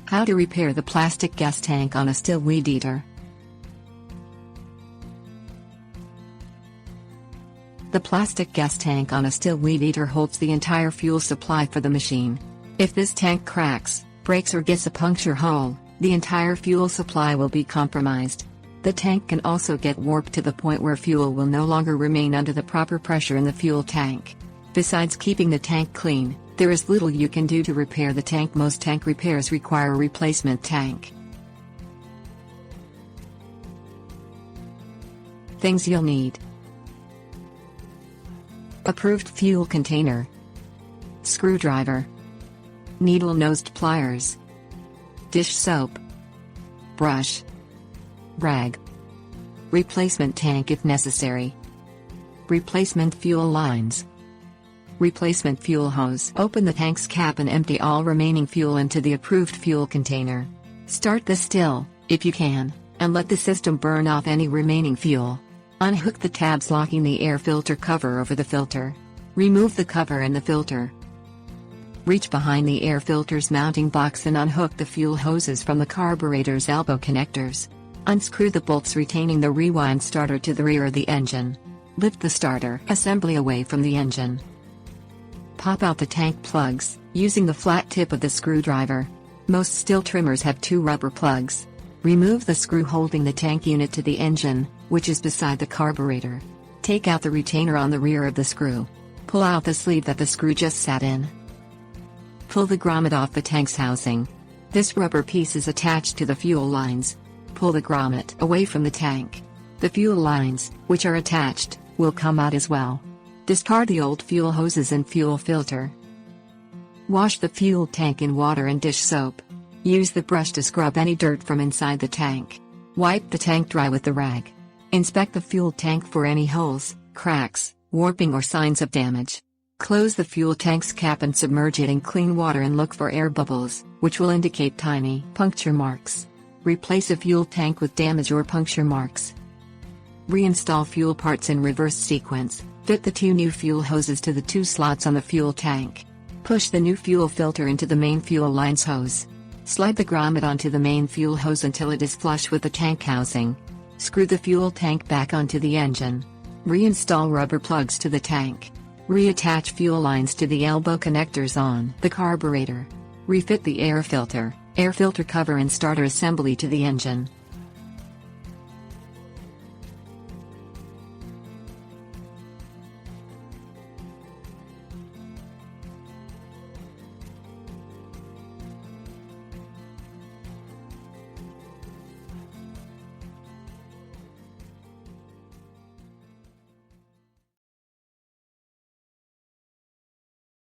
How to repair the plastic gas tank on a Stihl Weed Eater. The plastic gas tank on a Stihl Weed Eater holds the entire fuel supply for the machine. If this tank cracks, breaks or gets a puncture hole, the entire fuel supply will be compromised. The tank can also get warped to the point where fuel will no longer remain under the proper pressure in the fuel tank. Besides keeping the tank clean, there is little you can do to repair the tank. Most tank repairs require a replacement tank. Things you'll need: approved fuel container, screwdriver, needle-nosed pliers, dish soap, brush, rag, replacement tank if necessary, replacement fuel lines, replacement fuel hose. Open the tank's cap and empty all remaining fuel into the approved fuel container. Start the Stihl, if you can, and let the system burn off any remaining fuel. Unhook the tabs locking the air filter cover over the filter. Remove the cover and the filter. Reach behind the air filter's mounting box and unhook the fuel hoses from the carburetor's elbow connectors. Unscrew the bolts retaining the rewind starter to the rear of the engine. Lift the starter assembly away from the engine. Pop out the tank plugs, using the flat tip of the screwdriver. Most Stihl trimmers have 2 rubber plugs. Remove the screw holding the tank unit to the engine, which is beside the carburetor. Take out the retainer on the rear of the screw. Pull out the sleeve that the screw just sat in. Pull the grommet off the tank's housing. This rubber piece is attached to the fuel lines. Pull the grommet away from the tank. The fuel lines, which are attached, will come out as well. Discard the old fuel hoses and fuel filter. Wash the fuel tank in water and dish soap. Use the brush to scrub any dirt from inside the tank. Wipe the tank dry with the rag. Inspect the fuel tank for any holes, cracks, warping or signs of damage. Close the fuel tank's cap and submerge it in clean water and look for air bubbles, which will indicate tiny puncture marks. Replace a fuel tank with damage or puncture marks. Reinstall fuel parts in reverse sequence. Fit the 2 new fuel hoses to the 2 slots on the fuel tank. Push the new fuel filter into the main fuel lines hose. Slide the grommet onto the main fuel hose until it is flush with the tank housing. Screw the fuel tank back onto the engine. Reinstall rubber plugs to the tank. Reattach fuel lines to the elbow connectors on the carburetor. Refit the air filter cover and starter assembly to the engine.